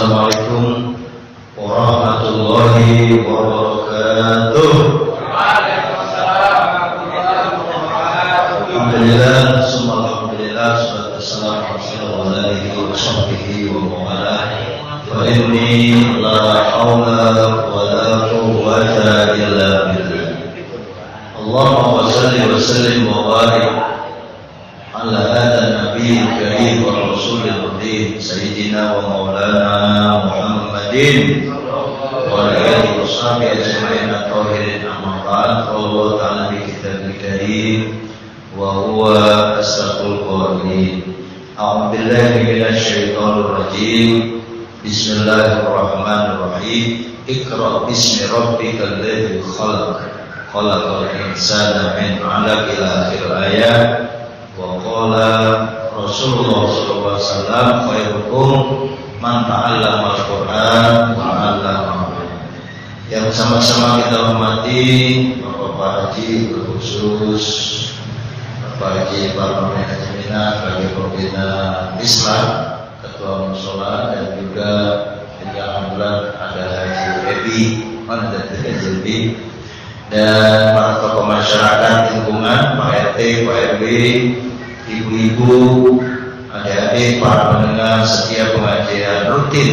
Assalamualaikum warahmatullahi wabarakatuh. Alhamdulillah, alhamdulillah, wassalamu ala alihi wa sahbihi wa mawalah. Fa inni la haula wa la quwwata illa billah. Allahumma shalli wa sallim wa barik ala hadha nabiyil karim wa rasulil karim sayyidina wa maulana Muhammadin wa ala alihi wa sahbihi ajma'in at-tahirin amma ba'd. Allah ta'ala bi kitabil karim wa huwa asdaqul qa'ilin. A'udzu billahi minasy syaithanir rajim. Bismillahirrahmanirrahim. Iqra bismi rabbikal ladzi khalaq. Khalaqal insana min 'alaq ila akhir ayat. Wa qala Rasulullah sallallahu alaihi wasallam khairukum man ta'allama al-Qur'an wa 'allamahu. Yang sama-sama kita hormati Bapak Haji khusus Bapak Haji Parlemen Jaminan bagi Pembina Islam, Ketua Mushola, dan juga alhamdulillah ada Haji Ebi, mana ada Haji Ebi, dan para tokoh masyarakat lingkungan, Pak RT, Pak RW, ibu-ibu, adik-adik, para pendengar setiap pengajian rutin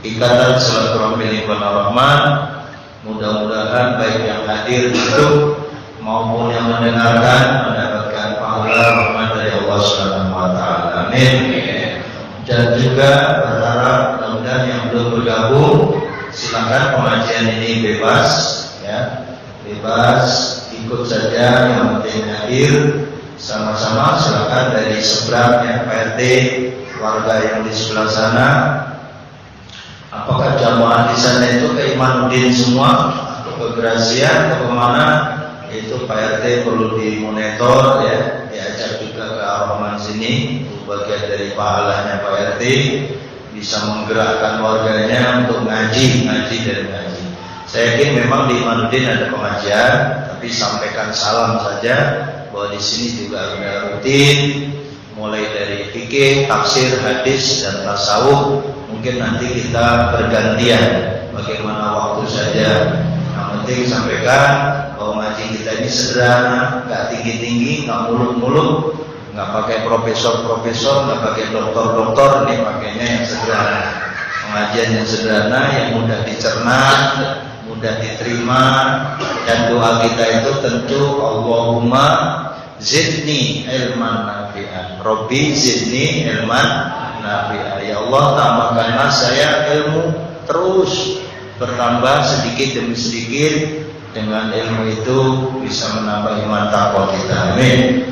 Ikatan Silaturahmi Lingkungan Ar-Rahman. Mudah-mudahan baik yang hadir itu maupun yang mendengarkan mendapatkan pahala rahmat dari Allah Subhanahu wa taala. Amin. Dan juga berharap mudah-mudahan yang belum bergabung silakan pengajian ini bebas ya. Bebas ikut saja, yang penting hadir. Sama-sama silakan dari seberang ya, Pak RT, warga yang di sebelah sana. Apakah jamaah di sana itu ke Imanuddin semua atau ke Gracia atau kemana? Itu Pak RT perlu dimonitor ya, diajak juga ke Ar-Rahman sini. Itu bagian dari pahalanya Pak RT, bisa menggerakkan warganya untuk ngaji dan ngaji. Saya yakin memang di Imanuddin ada pengajian, tapi sampaikan salam saja bahwa di sini juga ada rutin, mulai dari fikih, tafsir, hadis, dan tasawuf. Mungkin nanti kita bergantian, bagaimana waktu saja. Yang penting sampaikan bahwa ngaji kita ini sederhana, nggak tinggi-tinggi, nggak muluk-muluk, nggak pakai profesor-profesor, nggak pakai doktor-doktor. Ini pakainya yang sederhana, pengajian yang sederhana, yang mudah dicerna, mudah diterima. Dan doa kita itu tentu Allahumma zidni ilman nafi'an, Robbi zidni ilman nafi'an. Ya Allah, tambahkanlah saya ilmu terus bertambah sedikit demi sedikit. Dengan ilmu itu bisa menambah iman takwa kita. Amin.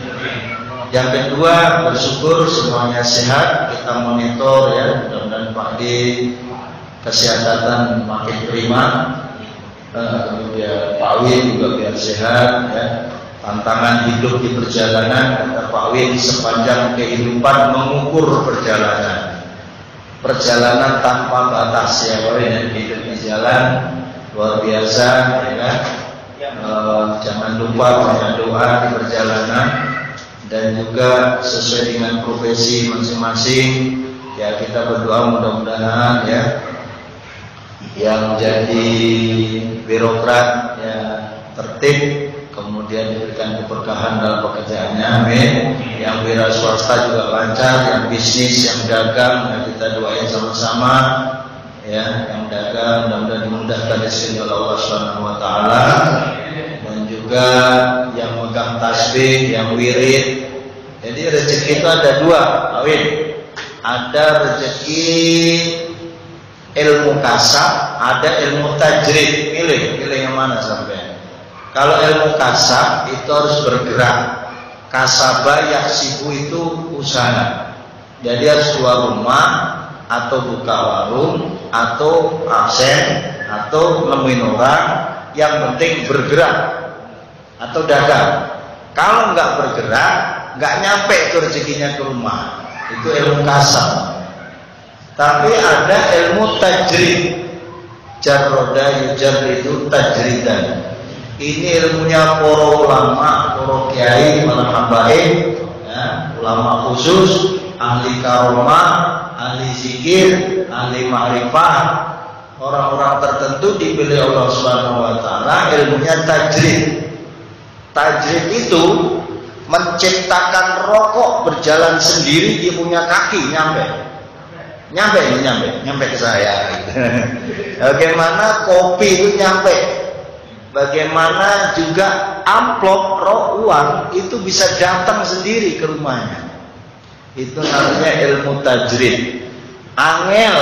Yang kedua, bersyukur semuanya sehat. Kita monitor ya, mudah-mudahan Pak D kesehatan makin prima. Kemudian Pak Win juga biar sehat ya. Tantangan hidup di perjalanan, kata Pak Win, sepanjang kehidupan mengukur perjalanan. Perjalanan tanpa batas ya, Pak Win, hidup di jalan luar biasa ya kan. Jangan lupa banyak doa di perjalanan, dan juga sesuai dengan profesi masing-masing ya, kita berdoa mudah-mudahan ya yang jadi birokrat ya tertib, kemudian diberikan keberkahan dalam pekerjaannya. Amin. Yang wira swasta juga lancar, yang bisnis, yang dagang, ya kita doain sama-sama ya. Yang dagang mudah-mudahan dimudahkan rezeki oleh Allah Subhanahu wa taala, dan juga yang megang tasbih, yang wirid. Jadi rezeki itu ada dua, Awin. Ada rezeki ilmu kasab, ada ilmu tajrid. Pilih yang mana sampai? Kalau ilmu kasab itu harus bergerak. Kasabah yaksibu itu usaha. Jadi harus keluar rumah, atau buka warung, atau absen, atau nemuin orang. Yang penting bergerak atau dagang. Kalau nggak bergerak, nggak nyampe itu rezekinya ke rumah. Itu ilmu kasab. Tapi ada ilmu tajrid. Jarroda yujarridu tajridan. Ini ilmunya para ulama, para kiai, para habaib, ya, ulama khusus, ahli karomah, ahli zikir, ahli ma'rifah, orang-orang tertentu dipilih Allah Subhanahu wa taala ilmunya tajrid. Tajrid itu menciptakan rokok berjalan sendiri, dia punya kaki nyampe ke saya. Bagaimana kopi itu nyampe, bagaimana juga amplop uang itu bisa datang sendiri ke rumahnya. Itu namanya ilmu tajrid. Angel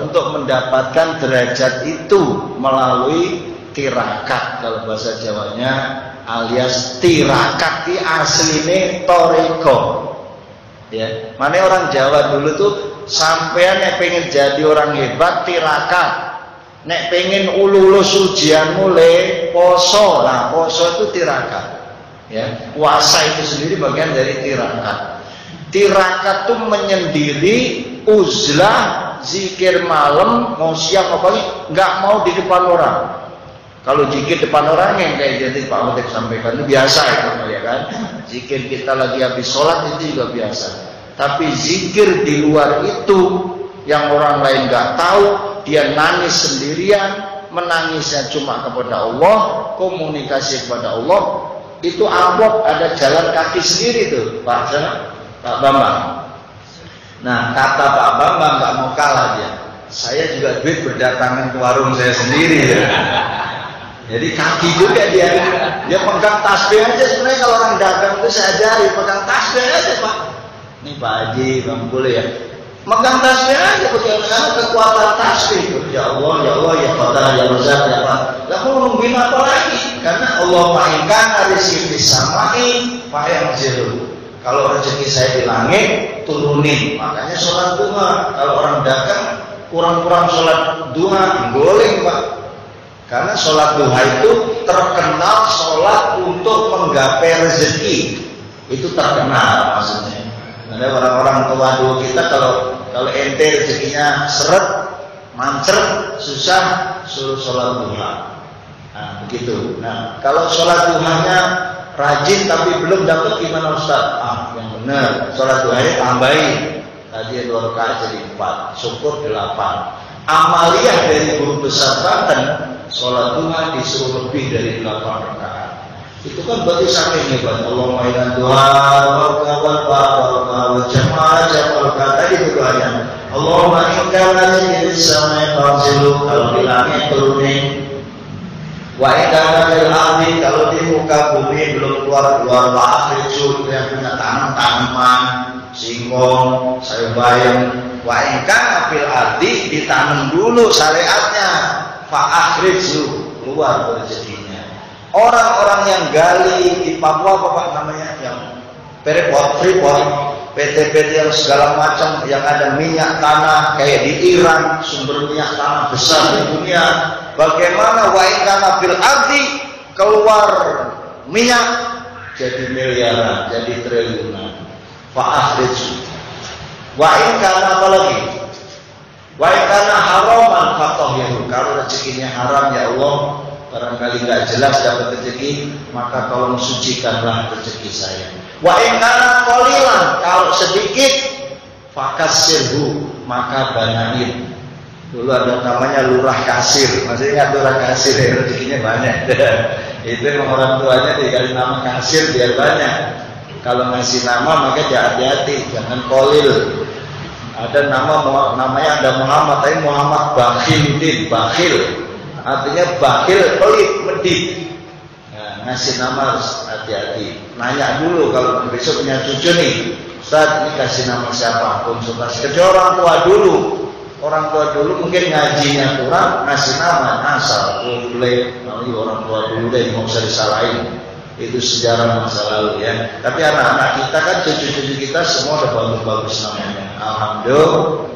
untuk mendapatkan derajat itu melalui tirakat, kalau bahasa Jawanya, alias tirakat di asline toriko. Ya, mana orang Jawa dulu tuh sampean nek pengen jadi orang hebat tirakat, nek pengen lulus ujian mulai poso, nah poso itu tirakat. Ya, puasa itu sendiri bagian dari tirakat. Tirakat tuh menyendiri, uzlah, zikir malam, mau siang apa lagi, nggak mau di depan orang. Kalau zikir depan orang yang kayak jadi Pak Mutik sampaikan itu biasa itu ya kan. Zikir kita lagi habis sholat itu juga biasa. Tapi zikir di luar itu yang orang lain nggak tahu, dia nangis sendirian, menangisnya cuma kepada Allah, komunikasi kepada Allah. Itu amplop ada jalan kaki sendiri tuh Pak Bambang. Nah, kata Pak Bambang nggak mau kalah dia. Saya juga duit berdatangan ke warung saya sendiri ya. Jadi kaki juga dia pegang tasbih aja. Sebenarnya kalau orang dagang itu saya ajari pegang tasbih aja Pak. Ini Pak Haji, Bang boleh ya. Megang tasbih aja, bagaimana kekuatan tasbih itu. Ya Allah, ya Qadir, ya Razak, ya Pak. Lah mau nungguin apa lagi? Karena Allah mainkan rezeki samai, Pak yang zero. Kalau rezeki saya di langit, turunin. Makanya sholat duha. Kalau orang dagang kurang-kurang sholat duha, goleng Pak. Karena sholat duha itu terkenal sholat untuk menggapai rezeki. Itu terkenal maksudnya. Ada orang-orang tua dulu kita kalau ente rezekinya seret, mancer, susah, suruh sholat duha. Nah begitu. Nah kalau sholat duhanya rajin tapi belum dapat gimana Ustaz? Yang benar sholat duhanya tambahin. Tadi 2 rakaat jadi 4, syukur 8. Amaliyah dari guru besar Banten, sholat duha disuruh lebih dari 8 rakaat. Itu kan berarti saking hebat. Allahumma inna duha wa jama'a tadi itu doanya. Allahumma inna nazil samai tanzilu, kalau di langit turunin. Wa inna fil ardi, kalau di muka bumi belum keluar wa akhriju, yang punya tanaman, singkong, sayur bayam. Wa inna fil ardi, ditanam dulu syariatnya. Fa akhriju, keluar rezekinya. Orang-orang yang gali di Papua apa Pak namanya, yang Freeport, PT-PT yang segala macam, yang ada minyak tanah kayak di Iran, sumber minyak tanah besar di dunia. Bagaimana wa in kana fil ardi, keluar minyak jadi miliaran, jadi triliunan. Fa akhrij. Wa in kana apa lagi? Wa in kana haraman fatahhiru, kalau rezekinya haram ya Allah, barangkali nggak jelas dapat rezeki, maka tolong sucikanlah rezeki saya. Wa in kana qalilan, kalau sedikit, fakassirhu, maka banyakin. Dulu ada namanya lurah kasir, masih ingat lurah kasir ya, rezekinya banyak. Itu memang orang tuanya dikasih nama kasir biar banyak. Kalau ngasih nama maka hati-hati, jangan kolil. Ada namanya ada Muhammad, tapi Muhammad Bakhiluddin, bakhil. Artinya bakil, pelit, medit. Nah, ngasih nama harus hati-hati. Nanya dulu kalau besok punya cucu nih, Ustaz ini kasih nama siapa? Konsultasi ke orang tua dulu. Orang tua dulu mungkin ngajinya kurang, ngasih nama asal. Boleh, orang tua dulu deh, nggak usah disalahin. Itu sejarah masa lalu ya. Tapi anak-anak kita kan, cucu-cucu kita semua udah bagus-bagus namanya. Alhamdulillah.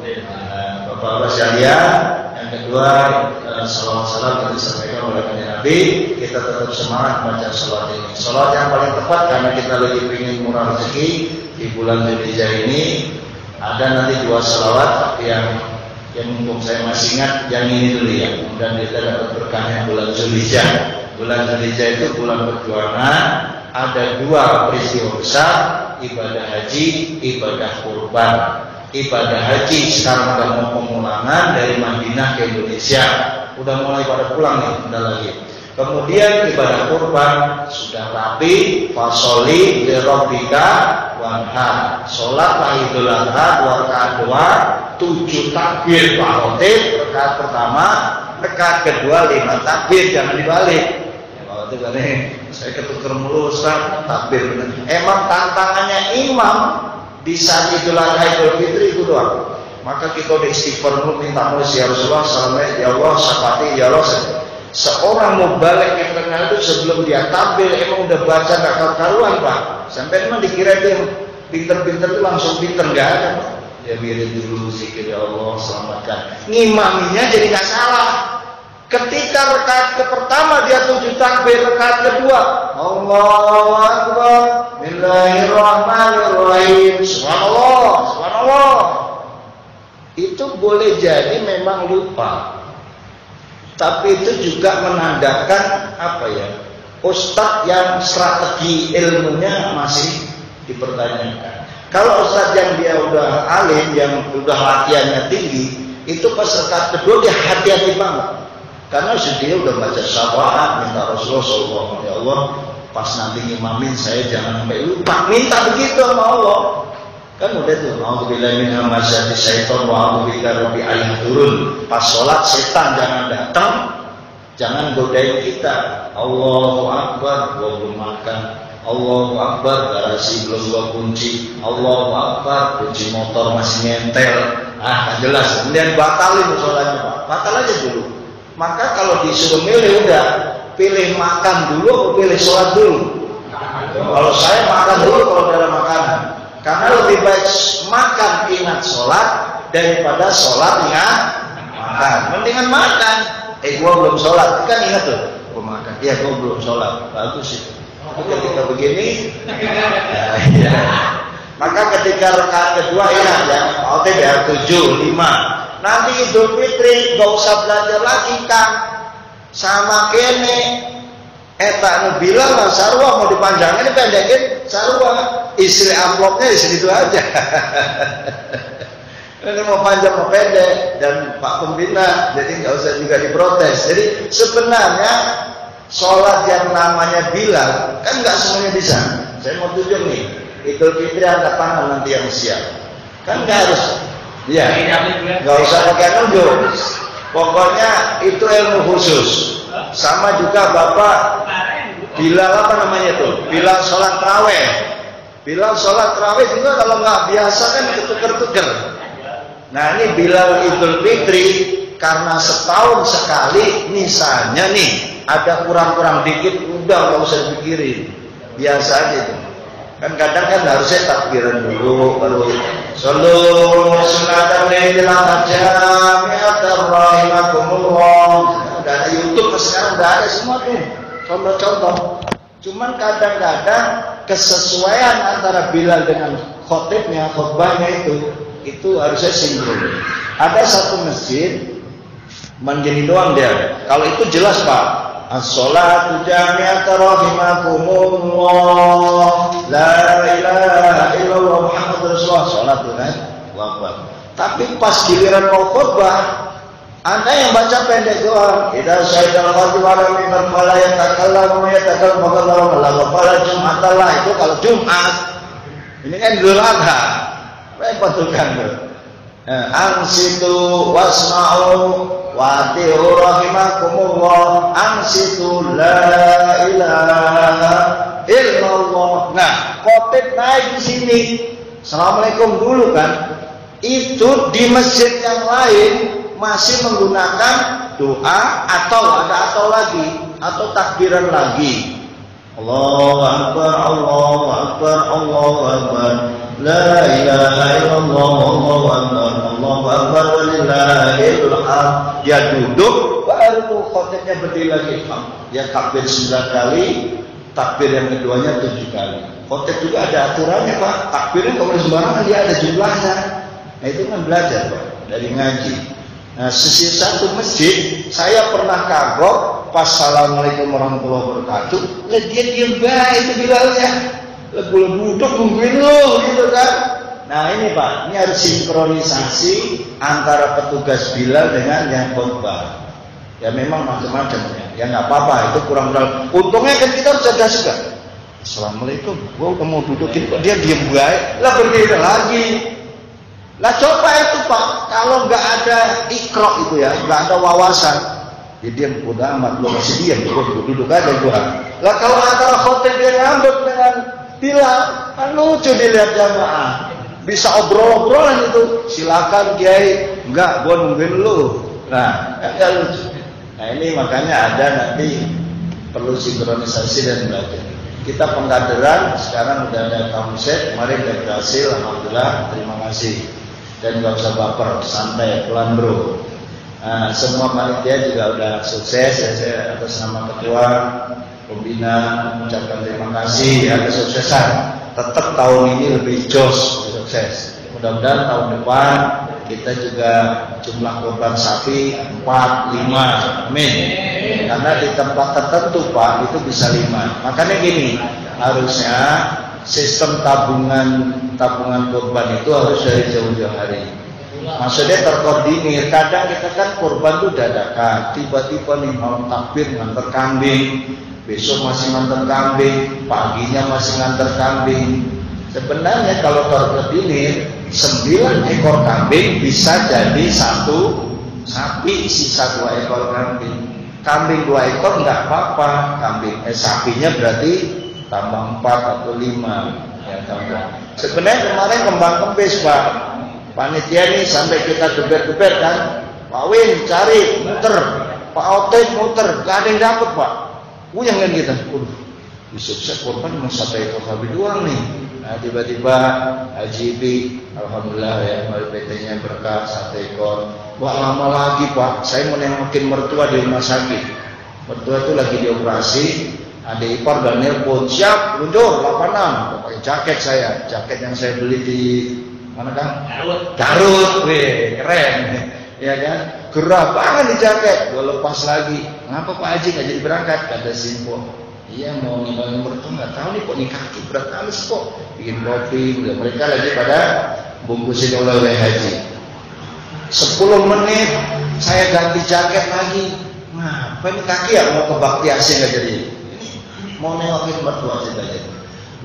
Bapak-bapak sekalian. Yang kedua, salam yang disampaikan oleh Nabi, kita tetap semangat baca salat ini. Salat yang paling tepat karena kita lagi ingin murah rezeki di bulan Dzulhijjah ini. Ada nanti 2 salawat yang mumpung saya masih ingat, yang ini dulu ya. Kemudian kita dapat berkahnya bulan Dzulhijjah. Bulan Dzulhijjah itu bulan perjuangan. Ada 2 peristiwa besar, ibadah haji, ibadah kurban. ibadah haji. Sekarang udah mau pemulangan dari Madinah ke Indonesia, udah mulai pada pulang nih, udah lagi. Kemudian ibadah kurban sudah rapi, fasoli lirabbika wanhar. Sholatlah Idul Adha 2 rakaat 7 takbir Pak Khotib rakaat pertama, rakaat kedua 5 takbir, jangan dibalik. Kalau itu kan saya ketukar mulu Ustaz, takbir benar. Emang tantangannya imam di saat Idul Adha Idul Fitri itu doang. Maka kita udah istighfar dulu, minta mulai ya Rasulullah, ya Allah, syafati ya Allah. Seorang mau balik ke tengah itu sebelum dia tampil emang udah baca gak karuan Pak. Sampai emang dikira dia pinter-pinter itu langsung pinter, gak ada Pak. Dia mirip dulu zikir ya Allah selamatkan. Ngimaminya jadi gak salah. Ketika rakaat pertama dia 7 takbir, rakaat kedua Allahu Akbar, Bismillahirrahmanirrahim, Subhanallah, Subhanallah. Itu boleh jadi memang lupa. Tapi itu juga menandakan apa ya? Ustadz yang strategi ilmunya masih dipertanyakan. Kalau ustadz yang dia udah alim, yang udah latihannya tinggi, itu pas rakaat kedua dia hati-hati banget. Karena dia udah baca syafaat, minta Rasulullah sallallahu alaihi wasallam, pas nanti ngimamin saya jangan sampai lupa. Minta begitu sama Allah. Kan udah tuh, a'udzubillahi min hamazati syaiton wa a'udzubika rabbi an turun. Pas sholat setan jangan datang, jangan godain kita. Allahu Akbar, gua belum makan. Allahu Akbar, garasi belum gua kunci. Allahu Akbar, kunci motor masih nyentel. Kan jelas. Kemudian batalin sholatnya Pak. Batal aja dulu. Maka kalau disuruh milih udah, pilih makan dulu atau pilih sholat dulu. Kalau saya makan dulu kalau dalam makanan. Karena lebih baik makan ingat sholat daripada sholat ingat makan. Mendingan makan. Gua belum sholat, kan ingat tuh. Gua makan. Iya, gua belum sholat. Bagus itu. Tapi ketika begini, ya. Maka ketika rakaat kedua ingat ya, OTW 7, 5. Nanti Idul Fitri gak usah belajar lagi Kang. Sama kene. Tak nu bilang lah sarwa mau dipanjangin dipendekin sarwa. Isi amplopnya di situ aja. Ini mau panjang mau pendek dan Pak Pembina, jadi nggak usah juga diprotes. Jadi sebenarnya sholat yang namanya Bilal kan nggak semuanya bisa. Saya mau tunjuk nih, Idul Fitri angkat tangan nanti yang siap. Kan nggak harus, ya nggak usah pakai nunjuk. Pokoknya itu ilmu khusus. Sama juga Bapak Bilal apa namanya tuh? Bilal sholat taraweh. Bilal sholat taraweh juga kalau nggak biasa kan ketuker-tuker. Nah ini Bilal Idul Fitri karena setahun sekali misalnya nih ada kurang-kurang dikit udah nggak usah dipikirin, biasa aja itu. Kan kadang kan harusnya takbiran dulu baru sallu sunatan lailil jami'atan rahimakumullah. Udah ada YouTube sekarang udah ada semua tuh contoh-contoh. Cuman kadang-kadang kesesuaian antara Bilal dengan khotibnya, khotbahnya itu harusnya sinkron. Ada satu masjid menjadi doang dia. Kalau itu jelas Pak. As-sholatu jami'atan rahimakumullah. La ilaha illallah Muhammadur Rasulullah. Sholat tuh kan. Allahu. Tapi pas giliran mau khotbah ada yang baca pendek doang. Idza syaidal khatib ala mimbar fala yatakallamu pada Jumat Allah itu kalau Jumat. Ini kan Idul Adha. Repot tuh kan tuh. Ansitu wasma'u wa ati'u rahimakumullah. Ansitu la ilaha illallah. Nah, khotib naik di sini. Assalamualaikum dulu kan. Itu di masjid yang lain masih menggunakan doa atau lagi atau takbiran lagi. Allahu Akbar, Allahu Akbar, Allahu Akbar. La ilaha illallah, Allahu Akbar, Allahu Akbar walillahil hamd. Dia duduk baru khotibnya berdiri lagi. Dia takbir 9 kali, takbir yang keduanya 7 kali. Khotib juga ada aturannya Pak. Takbirnya kalau sembarangan dia ada jumlahnya. Nah itu kan belajar Pak dari ngaji. Nah, satu masjid saya pernah kagok pas assalamualaikum warahmatullahi wabarakatuh. Lah dia diam baik itu Bilalnya. Lah gue duduk nungguin lo gitu kan. Nah ini Pak, ini harus sinkronisasi antara petugas Bilal dengan yang khotbah. Ya memang macam-macam ya nggak apa-apa, itu kurang benar. Untungnya kan kita harus cerdas juga. Assalamualaikum, gua udah mau dudukin kok dia diem baik, lah berdiri lagi. Lah coba itu Pak, kalau nggak ada ikro itu ya, nggak ada wawasan, dia diem udah amat, gua masih diem, gua duduk aja gua. Lah kalau antara khotib dia ngambek dengan Bilal, kan lucu dilihat jamaah. Bisa obrol-obrolan itu, silakan Kiai, enggak, gua nungguin lu. Nah, kan lucu. Nah ini makanya ada nanti perlu sinkronisasi dan belajar. Kita pengkaderan sekarang udah ada Kamusek, kemarin udah berhasil, alhamdulillah, terima kasih. Dan nggak usah baper, santai, pelan bro. Nah, semua panitia juga udah sukses ya, saya atas nama ketua pembina mengucapkan terima kasih ya kesuksesan. Tetap tahun ini lebih jos, sukses. Mudah-mudahan tahun depan kita juga jumlah korban sapi 4, 5, amin. Karena di tempat tertentu Pak itu bisa 5. Makanya gini, harusnya sistem tabungan korban itu harus dari jauh-jauh hari. Maksudnya terkoordinir. Kadang kita kan korban itu dadakan, tiba-tiba nih malam takbir nganter kambing, besok masih nganter kambing, paginya masih nganter kambing. Sebenarnya kalau terkoordinir 9 ekor kambing bisa jadi 1 sapi, sisa 2 ekor kambing. Kambing 2 ekor nggak apa-apa, sapinya berarti tambah 4 atau 5 ya tambah. Sebenarnya kemarin kembang kempis Pak, panitia nih sampai kita geber-geber kan, Pak Win cari muter, Pak Oten muter, nggak ada yang dapet Pak. Puyeng kan kita, sukses korban cuma 1 ekor kambing doang nih. Nah tiba-tiba Haji Bi, alhamdulillah ya, PT-nya berkah 1 ekor. Wah lama lagi Pak, saya mau nengokin mertua di rumah sakit. Mertua itu lagi dioperasi, adik ipar dan nelpon, siap, luncur, 86. Pakai jaket saya, jaket yang saya beli di mana kan? Garut, weh, keren, ya kan? Gerah banget di jaket, gue lepas lagi. Ngapa Pak Haji nggak jadi berangkat? Kata Simpo. Iya mau ngembangin mertua nggak tahu nih kok nih kaki berat kali kok bikin kopi. Udah mereka lagi pada bungkusin oleh Haji. 10 menit saya ganti jaket lagi. Nah, apa ini kaki ya mau ke Bakti Asia nggak jadi? Mau nengokin mertua sih tadi.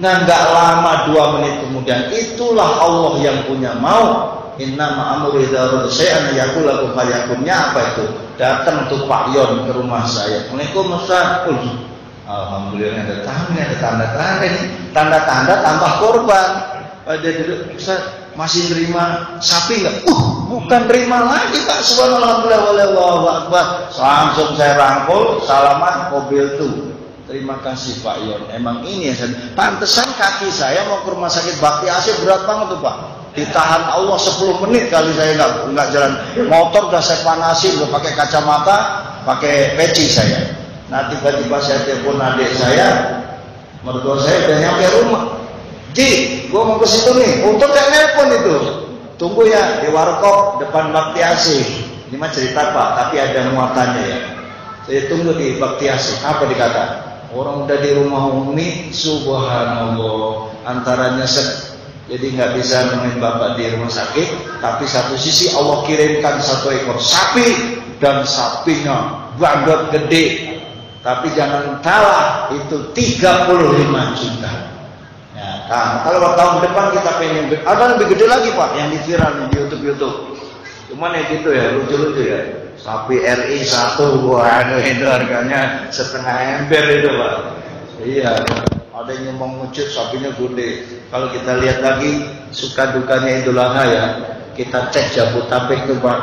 Nah nggak lama 2 menit kemudian itulah Allah yang punya mau. Inna ma'amuri darul syai'an yakul lagu fayakunnya apa itu? Datang tuh Pak Yon ke rumah saya. Assalamualaikum Ustaz. Alhamdulillah ada tanda-tanda ini, tanda-tanda tambah korban. Pada dulu Ustaz masih nerima sapi nggak? Bukan nerima lagi Pak. Subhanallah wallahu akbar. Langsung saya rangkul, salaman mobil tuh. Terima kasih Pak Yon. Emang ini ya, pantesan kaki saya mau ke rumah sakit Bakti Asia berat banget tuh Pak. Ditahan Allah 10 menit kali saya nggak jalan. Motor udah saya panasin, udah pakai kacamata, pakai peci saya. Nah tiba-tiba saya telepon adik saya, mertua saya udah nyampe rumah. Ji, gua mau ke situ nih. Untuk gak nelpon itu. Tunggu ya di warkop depan Bakti Asih. Ini mah cerita Pak, tapi ada muatannya ya. Saya tunggu di Bakti Asih. Apa dikata? Orang udah di rumah Umi, subhanallah. Antara nyesek, jadi nggak bisa nemuin bapak di rumah sakit. Tapi satu sisi Allah kirimkan 1 ekor sapi dan sapinya bandot gede. Tapi jangan kalah, itu 35 juta. Ya, nah, kalau tahun depan kita pengen ada lebih gede lagi Pak, yang di viral di YouTube. Cuman ya gitu ya, lucu-lucu ya. Sapi RI 1, wah itu harganya 1,5 ember itu Pak. Iya, ada yang mau ngecut sapinya gede. Kalau kita lihat lagi suka dukanya Idul Adha ya, kita cek Jabodetabek itu Pak,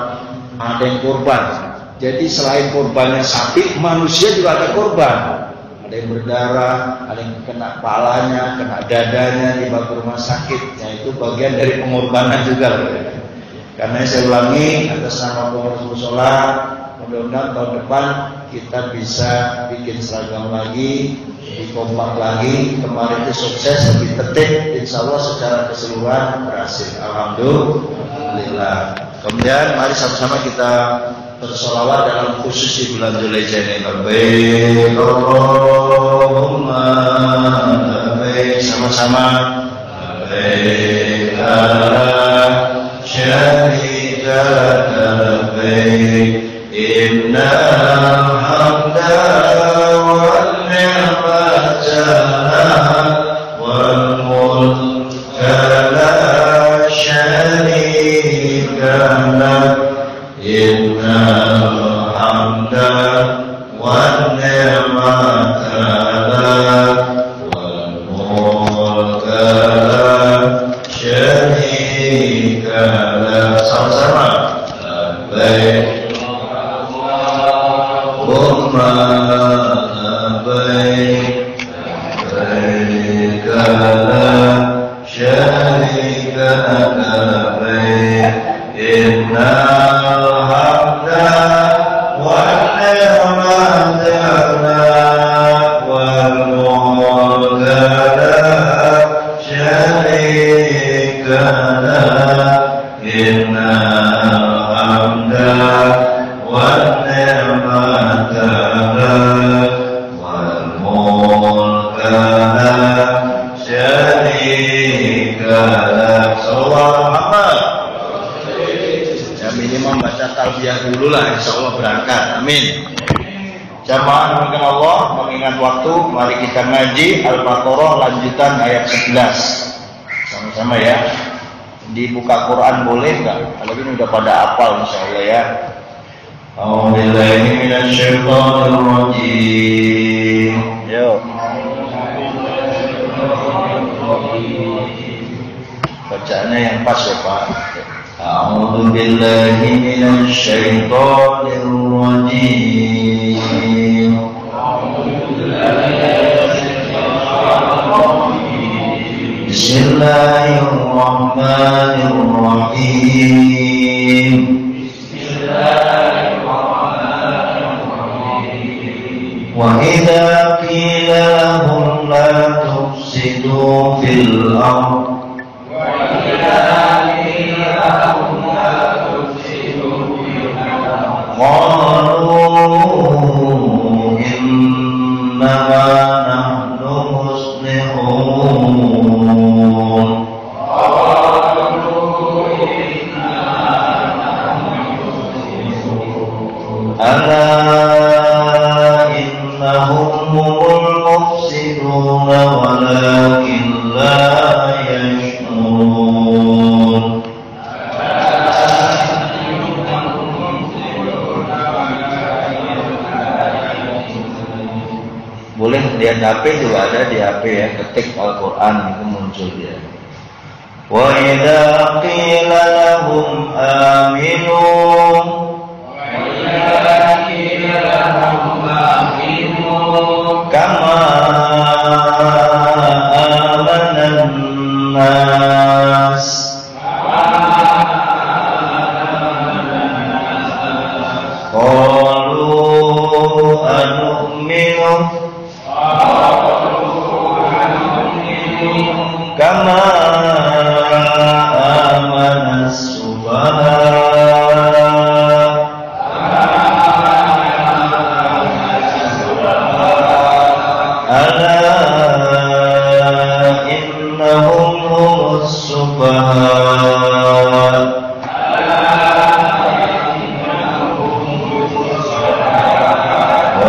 ada yang korban. Jadi selain korbannya sapi, manusia juga ada korban. Ada yang berdarah, ada yang kena kepalanya, kena dadanya, dibawa ke rumah sakit. Ya itu bagian dari pengorbanan juga. Karena saya ulangi atas nama pengurus mushola, mudah-mudahan tahun depan kita bisa bikin seragam lagi, lebih kompak lagi. Kemarin itu sukses, lebih tertib, insya Allah secara keseluruhan berhasil. Alhamdulillah. Kemudian mari sama-sama kita bersolawat dalam khusus di bulan Dzulhijjah ini. Labbaik Allahumma labbaik, sama-sama labbaik لا شريك لك لبيك إن الحمد والنعمة لك والملك لا شريك لك إن الحمد والنعمة لك والملك لا شريك لك. Sama-sama. Labbaik Allahumma labbaik labbaik la syarika laka labbaik innal hamda wan ni'mata lak wal mulka la syarika lak innal hamda wan ni'mata lak wal mulka la syarika lak. Sallallahu Muhammad. Ya minimal baca talbiyah dulu lah, insya Allah berangkat. Amin. Jamaah mungkin Allah mengingat waktu, mari kita ngaji Al-Baqarah lanjutan ayat 11 sama-sama ya. Dibuka Quran boleh nggak? Kalau ini udah pada hafal insya Allah ya. A'udzubillahi minasyaitonir rajim. Yo. Bacaannya yang pas ya Pak. A'udzubillahi minasyaitonir rajim. Bismillahirrahmanirrahim. Wa idza qila lahum la tufsidu fil ardh qalu innama nahnu muslihun ala innahum humul mufsidun walakin la yash'urun. Boleh lihat HP juga ada di HP ya, ketik Al-Quran itu muncul dia. Wa idza qila lahum aminu kama amanan nas qalu anu'minu kama amana subhana ala innahum humus subhana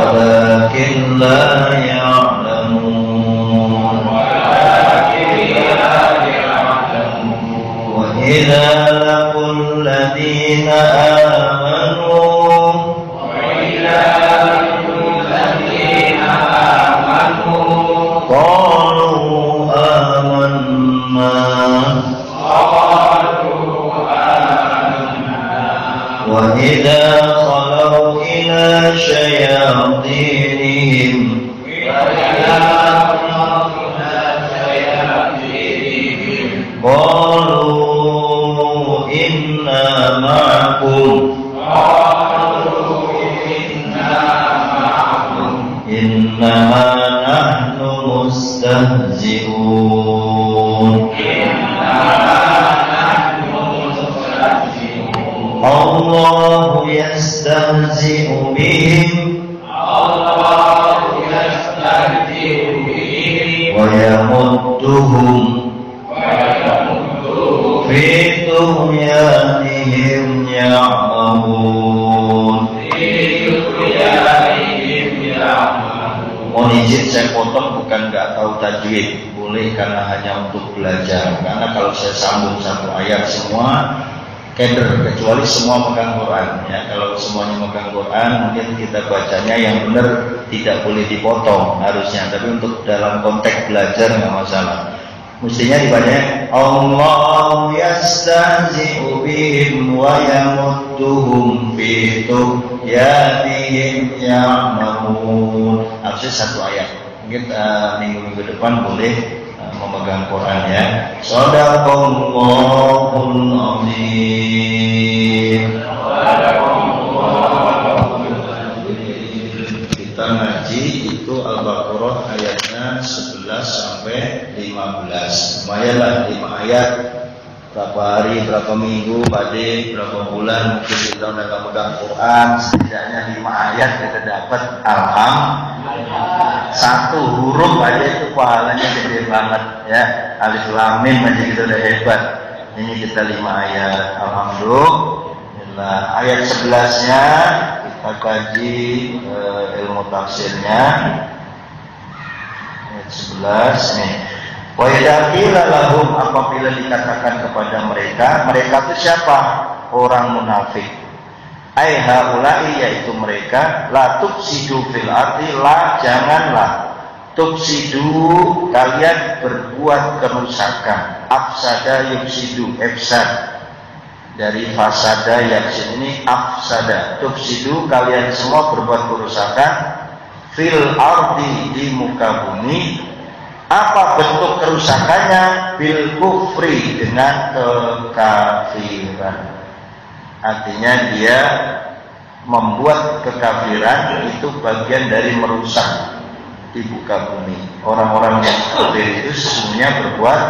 walakin la إذا لقوا الذين آمنوا قالوا آمنا وإذا خلوا إلى شياطينهم قالوا إنا معكم إنما نحن مستهزئون الله يستهزئ بهم ويمدهم طغيانهم يعمهون. Mohon izin saya potong, bukan nggak tahu tajwid, boleh karena hanya untuk belajar. Karena kalau saya sambung satu ayat semua keder, kecuali semua megang Quran. Ya, kalau semuanya megang Quran, mungkin kita bacanya yang benar tidak boleh dipotong harusnya. Tapi untuk dalam konteks belajar nggak masalah. Mestinya dibaca Allah yastahzi'u bihim wa yamudduhum fi tughyanihim ya'mamun. Harusnya satu ayat. Mungkin minggu-minggu depan boleh memegang Quran ya. Shadaqallahul azim. Kita ngaji itu Al-Baqarah ayatnya 11 sampai 15. Lumayanlah 5 ayat. Berapa hari, berapa minggu, berapa bulan mungkin kita udah gak pegang Quran, setidaknya 5 ayat kita dapat. Alhamdulillah. 1 huruf aja itu pahalanya gede banget ya. Alif lam mim aja kita udah hebat. Ini kita 5 ayat. Alhamdulillah. Ayat 11-nya kita kaji ilmu tafsirnya. Ayat 11 nih. Wa idza qila lahum, apabila dikatakan kepada mereka itu siapa? Orang munafik. Ai haula'i, yaitu mereka, la tufsidu fil ardi, la janganlah tufsidu kalian berbuat kerusakan. Afsada yufsidu, ifsad dari fasada yaksin ini afsada. Tufsidu kalian semua berbuat kerusakan fil ardi, di muka bumi. Apa bentuk kerusakannya? Bil kufri, dengan kekafiran. Artinya dia membuat kekafiran itu bagian dari merusak di muka bumi. Orang-orang yang kafir itu sesungguhnya berbuat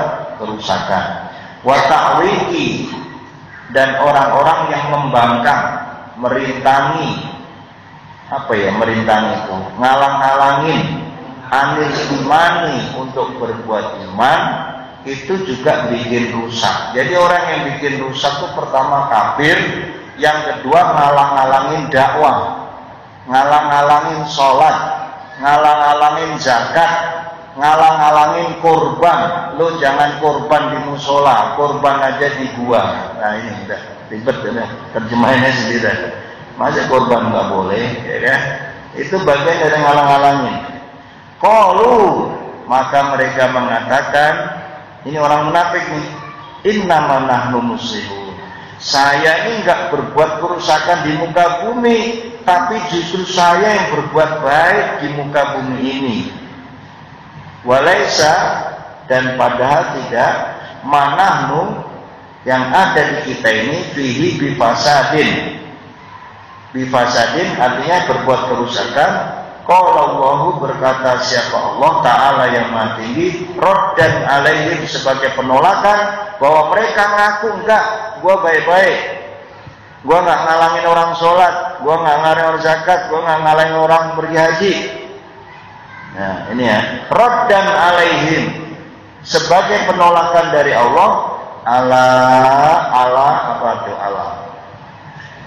kerusakan. Wa ta'wiki, dan orang-orang yang membangkang, merintangi. Apa ya merintangi itu? Ngalang-ngalangin anil imani, untuk berbuat iman, itu juga bikin rusak. Jadi orang yang bikin rusak itu pertama kafir, yang kedua ngalang-ngalangin dakwah, ngalang-ngalangin sholat, ngalang-ngalangin zakat, ngalang-ngalangin kurban. Lo jangan kurban di musola, kurban aja di gua. Nah ini udah ribet ya, terjemahannya sendiri. Masa kurban nggak boleh, ya kan? Itu bagian dari ngalang-ngalangin. Qalu, maka mereka mengatakan, ini orang munafik nih, innama nahnu muslihun. Saya ini enggak berbuat kerusakan di muka bumi, tapi justru saya yang berbuat baik di muka bumi ini. Walaisa, dan padahal tidak, manahnu, yang ada di kita ini, fihi bifasadin. Bifasadin artinya berbuat kerusakan. Qala Allahu, berkata siapa Allah Ta'ala yang Maha Tinggi, roddan alaihim, sebagai penolakan, bahwa mereka ngaku enggak, gua baik-baik, gua enggak ngalangin orang sholat, gua enggak ngalangin orang zakat, gua enggak ngalangin orang pergi haji. Nah ini ya, roddan alaihim, sebagai penolakan dari Allah.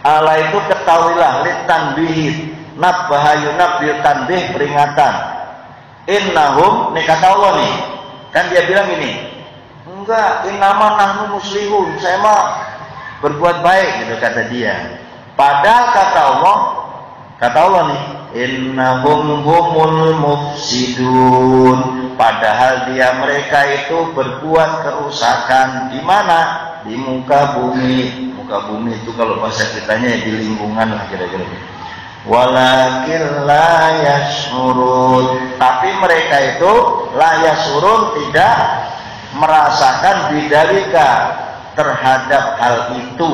Allah itu ketahuilah, litanbihid, nabbaha yunabbil, tanbih, peringatan. Innahum, ini kata Allah nih, kan dia bilang ini, enggak, innama nahnu muslihun, saya mah berbuat baik, gitu kata dia. Padahal kata Allah nih, innahum humul mufsidun, padahal mereka itu berbuat kerusakan. Di mana? Di muka bumi. Muka bumi itu kalau bahasa kitanya ya di lingkungan lah kira-kira. Walakin la yashurun, tapi mereka itu la yashurun, tidak merasakan bidzalika, terhadap hal itu.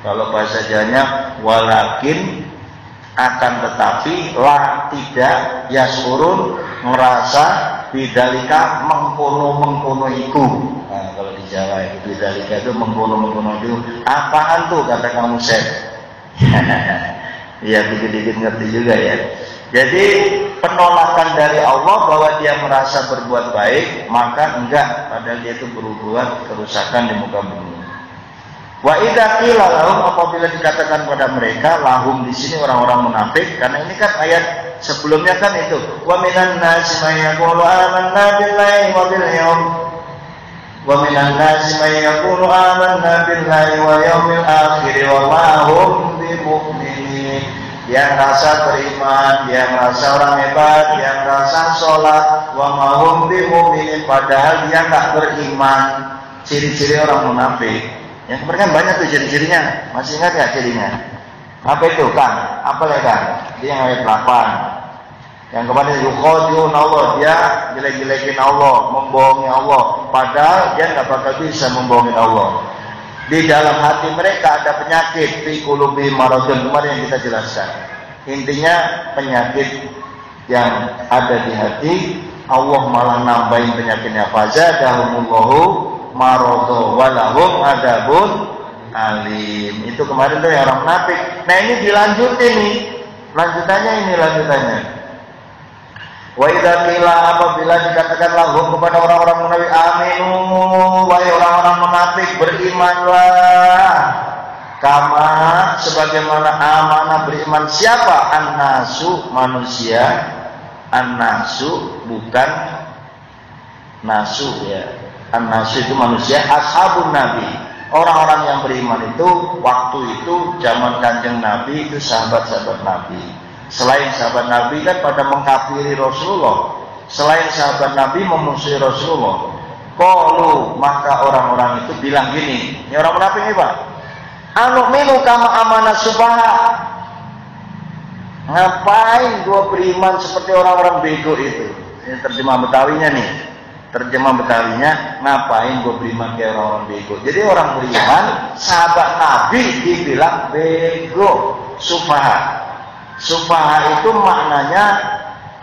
Kalau bahasa Jawanya walakin, akan tetapi, la tidak, yashurun merasa, bidzalika mengkono-mengkono iku. Nah, kalau di Jawa itu bidzalika itu mengkono-mengkono itu. Apaan tuh kata kamu Syekh? Ya dikit-dikit ngerti juga ya. Jadi penolakan dari Allah bahwa dia merasa berbuat baik, maka enggak, padahal dia itu berbuat kerusakan di muka bumi. Wa idza qila lahum, apabila dikatakan pada mereka, lahum di sini orang-orang munafik, karena ini kan ayat sebelumnya kan itu, wa minan nasi may yaqulu amanna billahi wa bil yawm wa minan nasi may yaqulu amanna billahi wa yawmil akhir wa ma hum bimu'minin. Yang rasa beriman, yang rasa orang hebat, yang rasa sholat, wa ma hum bimu'minin, padahal dia enggak beriman. Ciri-ciri orang munafik. Yang kemarin kan banyak tuh ciri-cirinya. Masih ingat nggak cirinya? Apa itu kan? Apa lagi kan? Dia yang ayat 8. Yang kemarin yukhadi'un Allah, dia jelek-jelekin Allah, membohongi Allah. Padahal dia nggak bakal bisa membohongi Allah. Di dalam hati mereka ada penyakit, fi qulubihim maradun, kemarin yang kita jelaskan. Intinya penyakit yang ada di hati, Allah malah nambahin penyakitnya. Fazadahumullahu marodo walahum adabun alim. Itu kemarin tuh yang orang munafik. Nah ini dilanjutin nih. Lanjutannya. Wa idza qila, apabila dikatakan lahum kepada orang-orang munafik, aminu, wahai orang-orang munafik, berimanlah. Kama, sebagaimana amanah beriman siapa? An-nasu, manusia. An-nasu bukan nasu ya. An-nasu itu manusia, ashabun nabi, orang-orang yang beriman itu waktu itu zaman Kanjeng Nabi itu sahabat-sahabat Nabi. Selain sahabat Nabi kan pada mengkafiri Rasulullah, selain sahabat Nabi memusuhi Rasulullah. Qalu, maka orang-orang itu bilang gini, ini orang munafik ini Pak, anu'minu kama amana subaha, ngapain gua beriman seperti orang-orang bego itu. Ini terjemah Betawinya nih. Terjemah Betawinya, ngapain gue beriman kayak orang-orang bego. Jadi orang beriman, sahabat Nabi dibilang bego, sufaha. Sufaha itu maknanya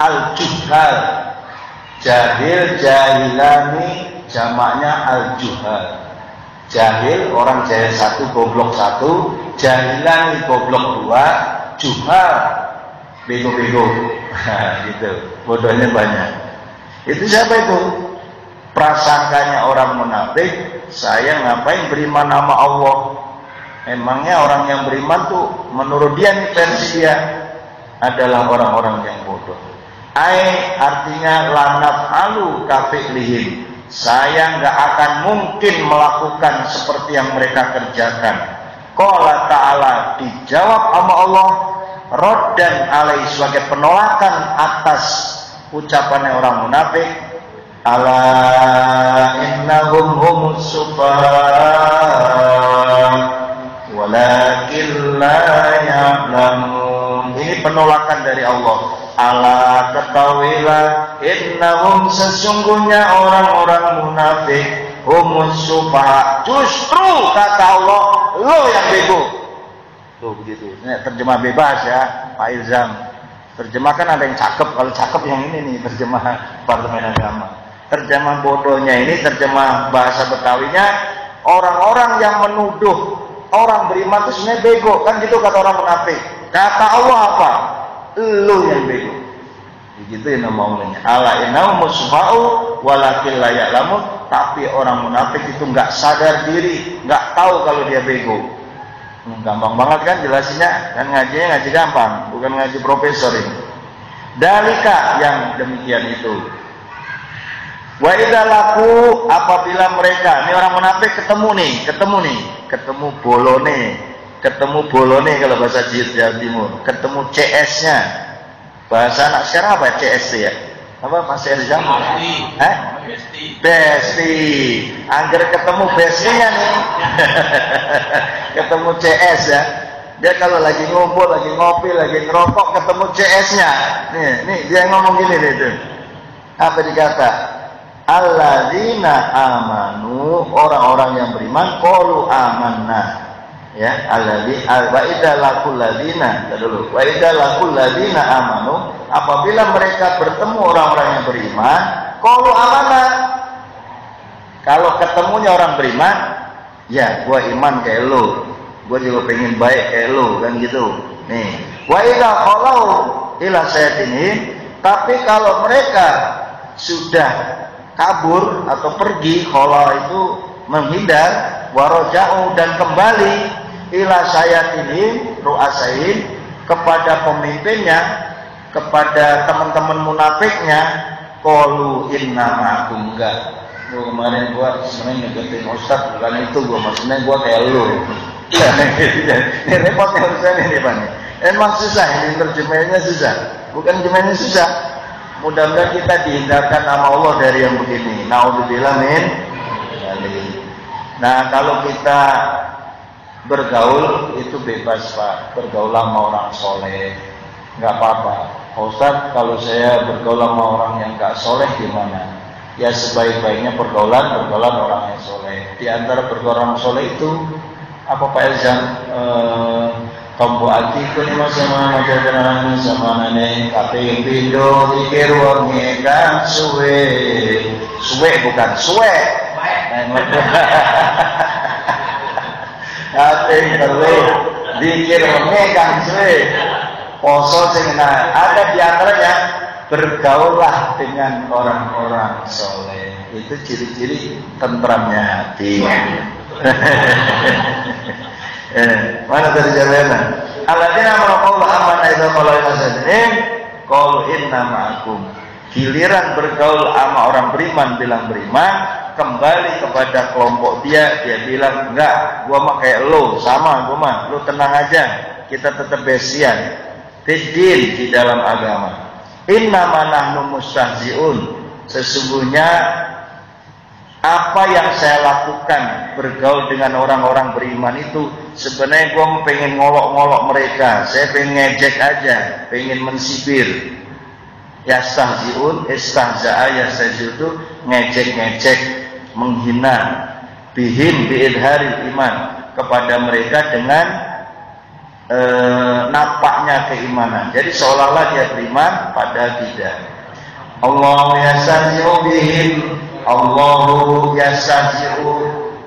al-juhal. Jahil, jahilani, jamaknya al-juhal. Jahil, orang jahil satu, goblok satu. Jahilani, goblok dua. Juhal, bego-bego. Gitu, bodohnya banyak. Itu siapa itu? Prasangkanya orang munafik, saya ngapain beriman nama Allah? Emangnya orang yang beriman tuh menurut dia nih versi dia adalah orang-orang yang bodoh. Artinya lanaf alu kafi'lihim, saya nggak akan mungkin melakukan seperti yang mereka kerjakan. Qala ta'ala, dijawab sama Allah, roddan alaihi, sebagai penolakan atas ucapannya orang munafik. Ala innahum humus sufaha walakin la ya'lamun. Ini penolakan dari Allah. Ala, ketahuilah, innahum, sesungguhnya orang-orang munafik, humus sufaha, justru kata Allah, lo yang bego. Tuh begitu. Ini terjemah bebas ya, Pak Ilzam. Terjemahkan ada yang cakep, kalau cakep yang ini nih terjemah Departemen Agama. Terjemah bodohnya ini, terjemah bahasa Betawinya, orang-orang yang menuduh orang beriman itu sebenarnya bego, kan gitu kata orang munafik. Kata Allah apa? Lu yang bego. Begitu yang namanya. Ala innahum musfa'u walakin la ya'lamun, tapi orang munafik itu enggak sadar diri, enggak tahu kalau dia bego. Gampang banget kan jelasinnya, kan ngajinya ngaji gampang, bukan ngaji profesor ini. Dalika, yang demikian itu. Wa idza laku, apabila mereka, ini orang munafik ketemu bolone kalau bahasa Jawa Timur, ketemu CS-nya. Bahasa anak sekarang apa CS ya? Apa Mas Erzam? Besti. Angger ketemu bestinya nih. Ketemu CS ya. Dia kalau lagi ngumpul, lagi ngopi, lagi ngerokok, ketemu CS-nya. Nih dia ngomong gini nih tuh. Apa dikata? Alladzina amanu, orang-orang yang beriman, qalu amanna. Ya, alladzi wa idza laqul ladzina, dulu. Wa idza laqul ladzina amanu, apabila mereka bertemu orang-orang yang beriman, qalu amanna. Kalau ketemunya orang beriman, ya gua iman kayak lu, gua juga pengen baik kayak lu, kan gitu. Nih, wa idza qalu ila sayatin, tapi kalau mereka sudah kabur atau pergi, khala itu menghindar, waroja'u dan kembali ila sayatihim ru'asaihim kepada pemimpinnya, kepada teman-teman munafiknya, qalu inna ma'akum. Enggak, gua kemarin gua sebenarnya ngegetin Ustaz, bukan itu gua, maksudnya gua kayak lu. Ini repotnya Ustaz ini Pak. Emang susah ini terjemahnya, susah. Bukan terjemahnya susah. Mudah-mudahan kita dihindarkan sama Allah dari yang begini. Naudzubillah min. Nah, kalau kita bergaul itu bebas Pak, bergaul sama orang soleh, nggak apa-apa. Ustaz, kalau saya bergaul sama orang yang nggak soleh gimana? Ya sebaik-baiknya pergaulan orang yang soleh. Di antara pergaulan orang soleh itu apa Pak Elzam? Tombo ati ko ni sama majalah sama nane kaping pindo dikir wonge kang suwe bukan suwe. Kaping telu dikir wonge kang suwe. Poso sing ada di antaranya bergaullah dengan orang-orang soleh. Itu ciri-ciri tentramnya hati. Mana tadi jawabannya? Alladzina amanu amana idza qalu masajidin qalu inna ma'akum. Giliran bergaul sama orang beriman, bilang beriman, kembali kepada kelompok dia bilang enggak, gua mah kayak lo, sama gua mah, lo tenang aja, kita tetap besian. Fiddin di dalam agama. Inna ma nahnu mustahzi'un. Sesungguhnya apa yang saya lakukan bergaul dengan orang-orang beriman itu sebenarnya gue pengen ngolok-ngolok mereka, saya pengen ngejek aja, pengen mensibir. Yastahzi'un, istahza'a yastahzi'u itu ngejek-ngejek, menghina, bihim biidharil iman, kepada mereka dengan nampaknya keimanan. Jadi seolah-olah dia beriman padahal tidak. Allahu yastahzi'u bihim, Allahu yastahzi'u,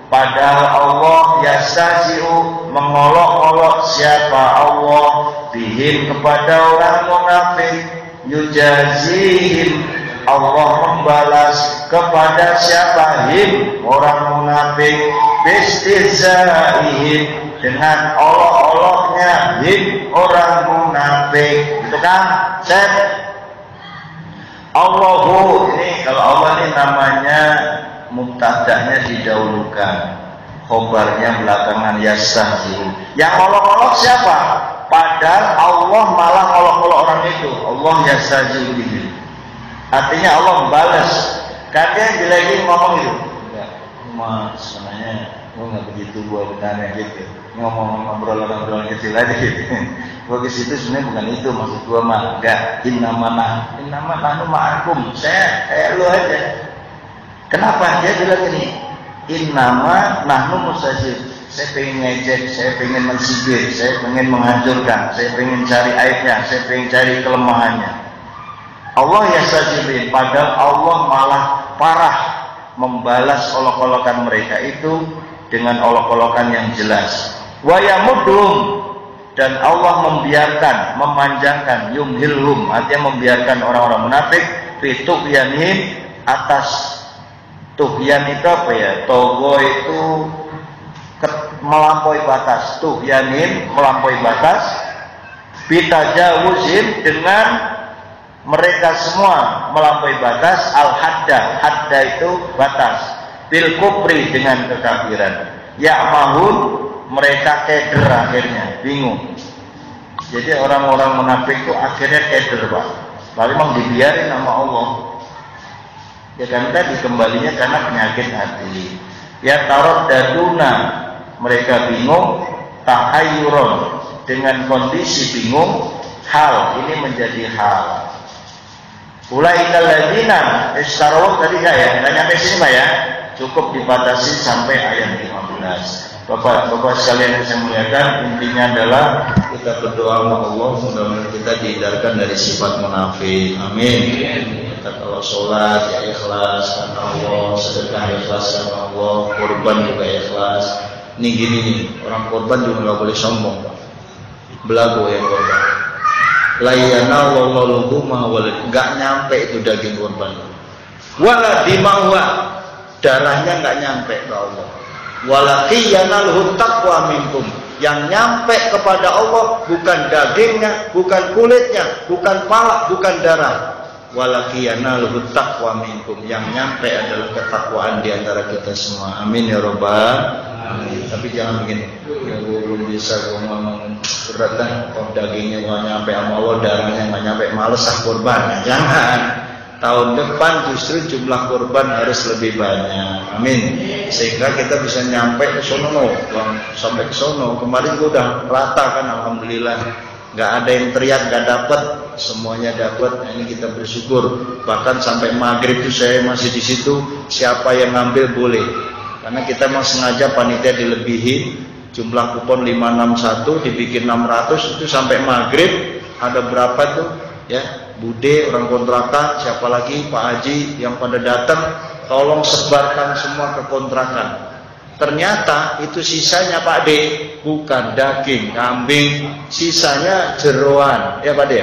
padahal Allah yastahzi'u mengolok-olok siapa Allah bihim kepada orang munafik, yujazihim Allah membalas kepada siapa him orang munafik, bistihzaihim dengan olok-oloknya him orang munafik. Itu kan set. Allahu ini, kalau Allah ini namanya mubtada'nya didahulukan, khobarnya belakangan yastahzi'u. Yang olok-olok siapa? Padahal Allah malah olok-olok orang itu. Allah yastahzi'u bihi. Artinya Allah membalas. Kan dia bila ini ngomong itu, enggak, cuma sebenarnya gue nggak begitu gua benarnya gitu. Ngomong obrolan kecil aja gitu. Gua ke situ sebenarnya bukan itu maksud gua mah. Enggak, innama nahnu ma'akum. Saya kayak lu aja. Kenapa dia bilang ini? Innama nahnu mustahzi'un. Saya pengen ngejek, saya pengen mensibir, saya pengen menghancurkan, saya pengen cari aibnya, saya pengen cari kelemahannya. Allah yastahzi'u, padahal Allah malah parah membalas olok-olokan mereka itu dengan olok-olokan yang jelas. Wa yamudum, dan Allah membiarkan, memanjangkan, yumhilhum, artinya membiarkan orang-orang munafik fituhyanihim, atas tuhyan itu apa ya? Togo itu melampaui batas, tuhyanin melampaui batas, bitajawuzim dengan mereka semua melampaui batas, al-hadda, hadda itu batas, bil kufri dengan kekafiran, ya'mahun mereka keder akhirnya, bingung. Jadi orang-orang munafik itu akhirnya keder Pak, lalu memang dibiarin sama Allah. Ya kan tadi kembalinya karena penyakit hati. Ya tarot daduna, mereka bingung, tahayyuron dengan kondisi bingung, hal ini menjadi hal. Ulaikal ladzina istarau tadi ya, enggak nyampe sini Pak ya. Cukup dibatasi sampai ayat 15. Bapak-bapak sekalian yang saya muliakan, intinya adalah kita berdoa kepada Allah mudah-mudahan kita dihindarkan dari sifat munafik. Amin. Kita kalau sholat ya ikhlas karena Allah, sedekah ikhlas karena Allah, kurban juga ikhlas. Ini gini nih, orang kurban juga nggak boleh sombong, belagu yang kurban. Layana wallahu ma walad, nggak nyampe itu daging kurban. Wala dimauwa, darahnya nggak nyampe ke Allah. Walaqiyanalhu taqwa minkum. Yang nyampe kepada Allah bukan dagingnya, bukan kulitnya, bukan palak, bukan darah. Walaqiyanalhu taqwa minkum. Yang nyampe adalah ketakwaan di antara kita semua. Amin ya rabbal alamin. Tapi jangan begini. Ya belum bisa ngomong berat kan. Oh, dagingnya nggak nyampe sama Allah, darahnya nggak nyampe, males kurban. Nah, jangan. Tahun depan justru jumlah kurban harus lebih banyak. Amin. Sehingga kita bisa nyampe ke sono, sampai ke sono. Kemarin gua udah rata kan, alhamdulillah. Nggak ada yang teriak nggak dapat, semuanya dapat. Nah, ini kita bersyukur. Bahkan sampai maghrib itu saya masih di situ. Siapa yang ngambil boleh. Karena kita memang sengaja panitia dilebihin. Jumlah kupon 561 dibikin 600 itu sampai maghrib. Ada berapa tuh? Ya, Bude, orang kontrakan, siapa lagi, Pak Haji yang pada datang, tolong sebarkan semua ke kontrakan. Ternyata itu sisanya Pak D, bukan daging kambing, sisanya jeroan, ya Pak D.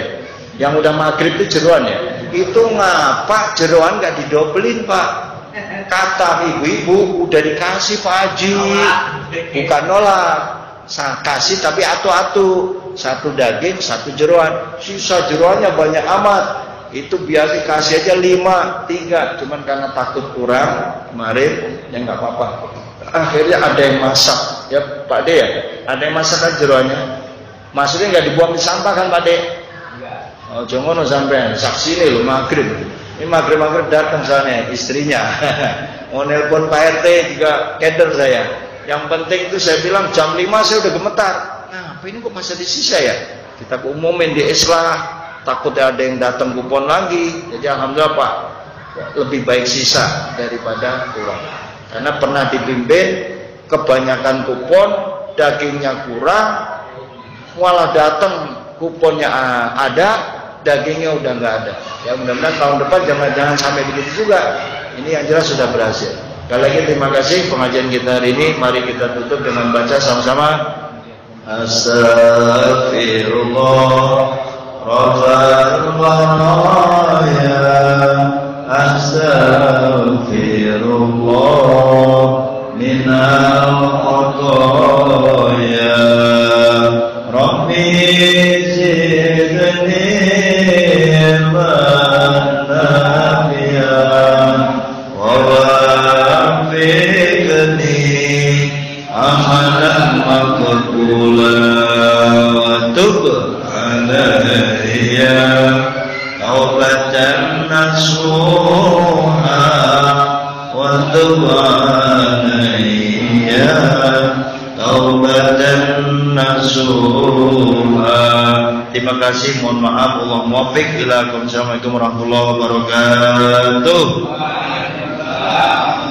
Yang udah maghrib itu jeroan ya. Itu ngapa jeroan nggak didobelin Pak? Kata ibu-ibu udah dikasih Pak Haji, bukan nolak. Kasih tapi atu-atu. Satu daging, satu jeroan. Sisa jeroannya banyak amat. Itu biasa kasih aja 5, 3. Cuman karena takut kurang kemarin, ya nggak apa-apa. Akhirnya ada yang masak, ya Pak D ya. Ada yang masak kan jeroannya. Maksudnya nggak dibuang di sampah kan Pak D? Oh, jangan sampai saksi nih lo maghrib. Ini maghrib datang soalnya istrinya. Mau nelpon Pak RT juga keder saya. Yang penting itu saya bilang jam 5 saya udah gemetar. Nah, apa ini kok masih di sisa ya? Kita umumin di islah, takutnya ada yang datang kupon lagi. Jadi alhamdulillah Pak, lebih baik sisa daripada kurang. Karena pernah dibimbing kebanyakan kupon, dagingnya kurang, malah datang kuponnya ada, dagingnya udah nggak ada. Ya mudah-mudahan tahun depan jangan sampai begitu juga. Ini yang jelas sudah berhasil. Sekali lagi terima kasih pengajian kita hari ini. Mari kita tutup dengan baca sama-sama. Astaghfirullah Rabbal baraya. Astaghfirullah minal khotaya. Rabbi zidni ilman nafi'an wa waffiqni amalan maqbulan wa tub alayya taubatan nasuha wa tub alayya taubatan nasuha. Terima kasih, mohon maaf, Allah muwaffiq. Assalamualaikum warahmatullahi wabarakatuh.